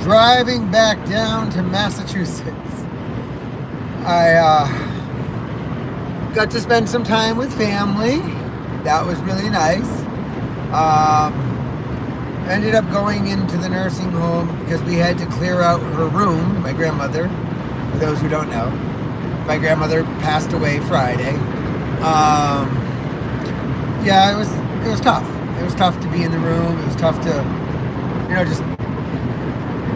driving back down to Massachusetts, I got to spend some time with family. That was really nice. Ended up going into the nursing home because we had to clear out her room. My grandmother, for those who don't know, my grandmother passed away Friday. Yeah, it was tough. It was tough to be in the room. It was tough to, just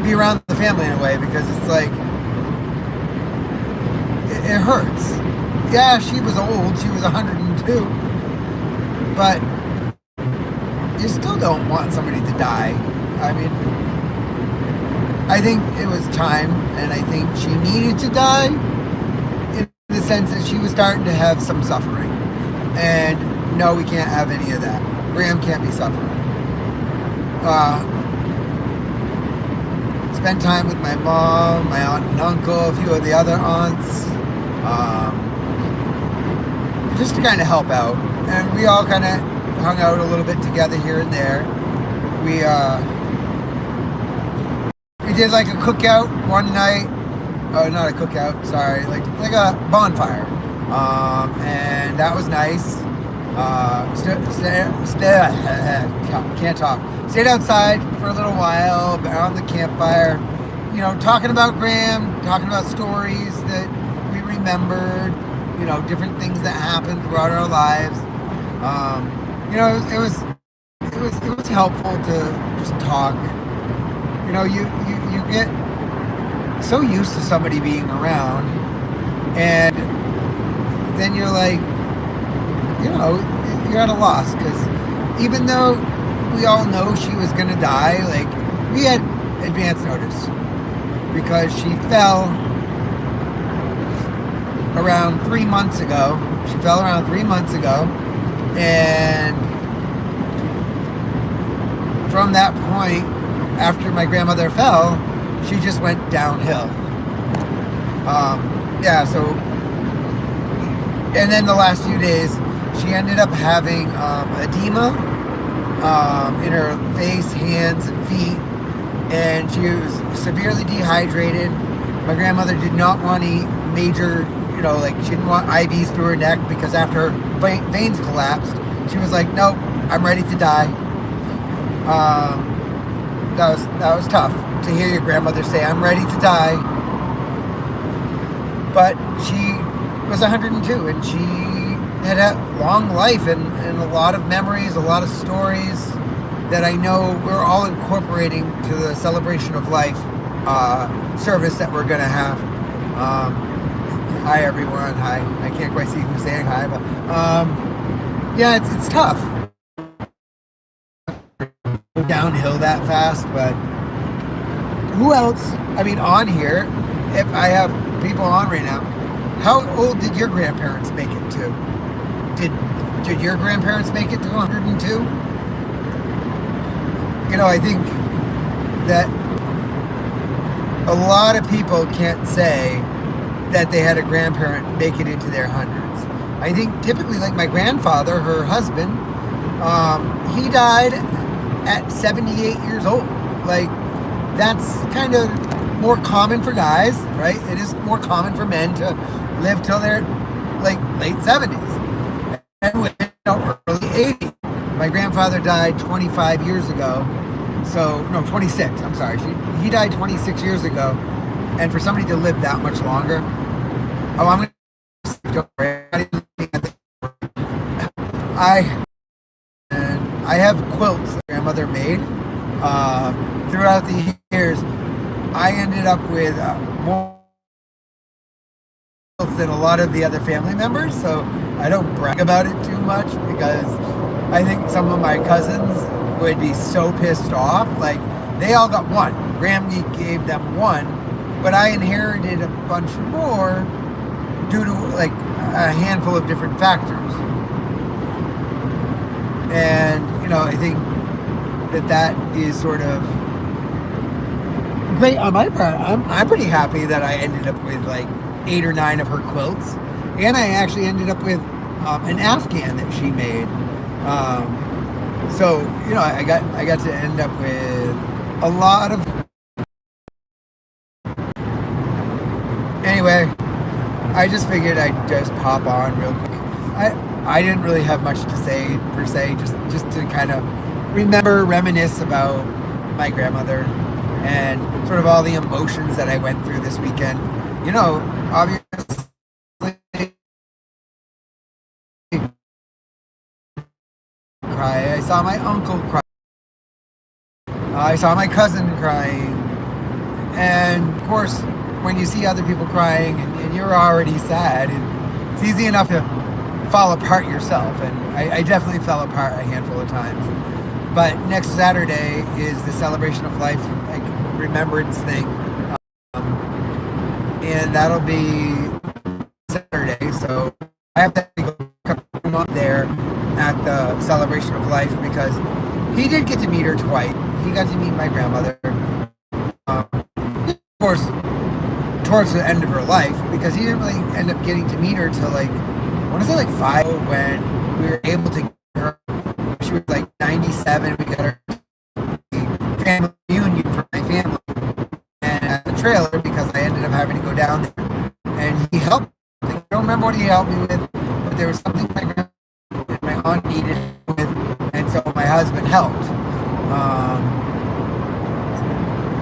be around the family in a way, because it's like, it hurts. Yeah, she was old. She was 102. But you still don't want somebody to die. I mean, I think it was time, and I think she needed to die in the sense that she was starting to have some suffering. And no, we can't have any of that. Graham can't be suffering. Spent time with my mom, my aunt and uncle, a few of the other aunts, just to kind of help out. And we all kind of hung out a little bit together here and there. We did like a cookout one night. Oh, not a cookout, sorry, like a bonfire. And that was nice. Can't talk. Stayed outside for a little while around the campfire, talking about Graham, talking about stories that we remembered, different things that happened throughout our lives. It was helpful to just talk. You get so used to somebody being around, and then you're like, you're at a loss, because even though we all know she was going to die, like, we had advance notice, because she fell around 3 months ago. And from that point, after my grandmother fell, she just went downhill. And then the last few days, she ended up having edema in her face, hands, and feet, and she was severely dehydrated. My grandmother did not want any major, she didn't want IVs through her neck, because after her veins collapsed, she was like, nope, I'm ready to die. That was tough to hear your grandmother say, I'm ready to die. But she was 102, and she had a long life and a lot of memories, a lot of stories that I know we're all incorporating to the celebration of life service that we're going to have. Hi, everyone. Hi. I can't quite see who's saying hi, but yeah, it's tough. Downhill that fast, but who else? I mean, on here, if I have people on right now, how old did your grandparents make it to? Did your grandparents make it to 102? I think that a lot of people can't say that they had a grandparent make it into their hundreds. I think typically, like my grandfather, her husband, he died at 78 years old. Like, that's kind of more common for guys, right? It is more common for men to live till they're like late 70s and women early 80s. My grandfather died 25 years ago. So, no, 26. I'm sorry. He died 26 years ago. And for somebody to live that much longer, I have quilts that grandmother made. Throughout the years, I ended up with more quilts than a lot of the other family members. So I don't brag about it too much, because I think some of my cousins would be so pissed off. Like, they all got one. Grammy gave them one, but I inherited a bunch more due to like a handful of different factors. And I think that is sort of great on my part. I'm pretty happy that I ended up with like 8 or 9 of her quilts, and I actually ended up with an Afghan that she made. So I got to end up with a lot of I just figured I'd just pop on real quick. I didn't really have much to say per se, just to kind of reminisce about my grandmother and sort of all the emotions that I went through this weekend. You know, obviously, cry. I saw my uncle cry. I saw my cousin crying. And of course, when you see other people crying and you're already sad, it's easy enough to fall apart yourself. And I definitely fell apart a handful of times. But next Saturday is the Celebration of Life, like, remembrance thing. And that'll be Saturday. So I have to go up there at the Celebration of Life because he did get to meet her twice. He got to meet my grandmother. Of course, towards the end of her life, because he didn't really end up getting to meet her till like, I want to say like 5, when we were able to get her. She was like 97. We got her family reunion for my family and at the trailer because I ended up having to go down there. And he helped. I don't remember what he helped me with, but there was something my grandma and my aunt needed with, and so my husband helped.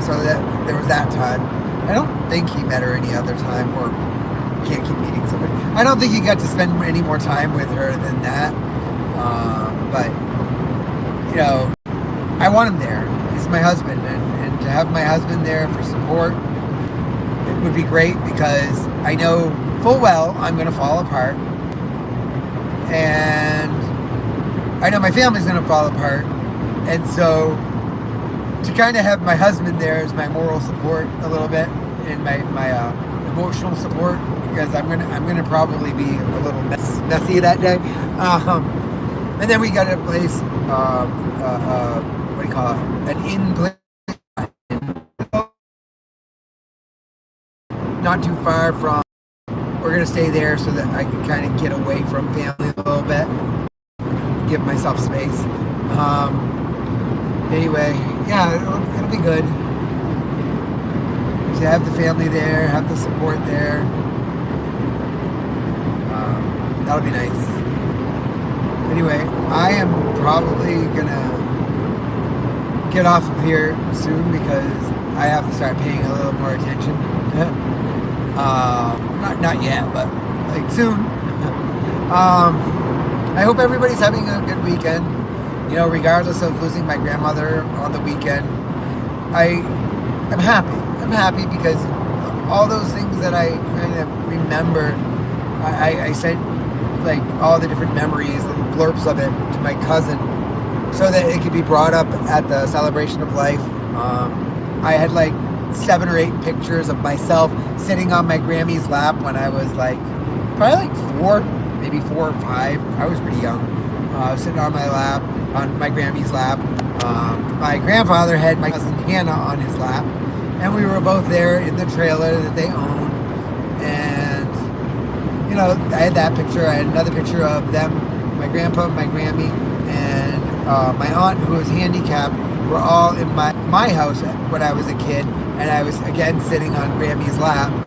So that there was that time. I don't think he met her any other time, or can't keep meeting somebody. I don't think he got to spend any more time with her than that. But you know, I want him there. He's my husband, and to have my husband there for support, it would be great because I know full well I'm going to fall apart, and I know my family's going to fall apart, and so to kind of have my husband there as my moral support a little bit and my emotional support, because I'm gonna probably be a little messy that day. And then we got a place, what do you call it? An inn place, not too far from. We're gonna stay there so that I can kind of get away from family a little bit, give myself space. Anyway, yeah, it'll be good to have the family there, have the support there. That'll be nice. Anyway, I am probably gonna get off of here soon because I have to start paying a little more attention. Not yet, but like soon. I hope everybody's having a good weekend. You know, regardless of losing my grandmother on the weekend, I'm happy. I'm happy because all those things that I kind of remember, I sent like all the different memories, little blurbs of it to my cousin so that it could be brought up at the Celebration of Life. I had like 7 or 8 pictures of myself sitting on my Grammy's lap when I was like probably like 4, maybe 4 or 5. I was pretty young. Sitting on my lap, on my Grammy's lap. My grandfather had my cousin Hannah on his lap, and we were both there in the trailer that they owned. And you know, I had that picture. I had another picture of them, my grandpa, my Grammy, and my aunt, who was handicapped, were all in my house when I was a kid, and I was again sitting on Grammy's lap.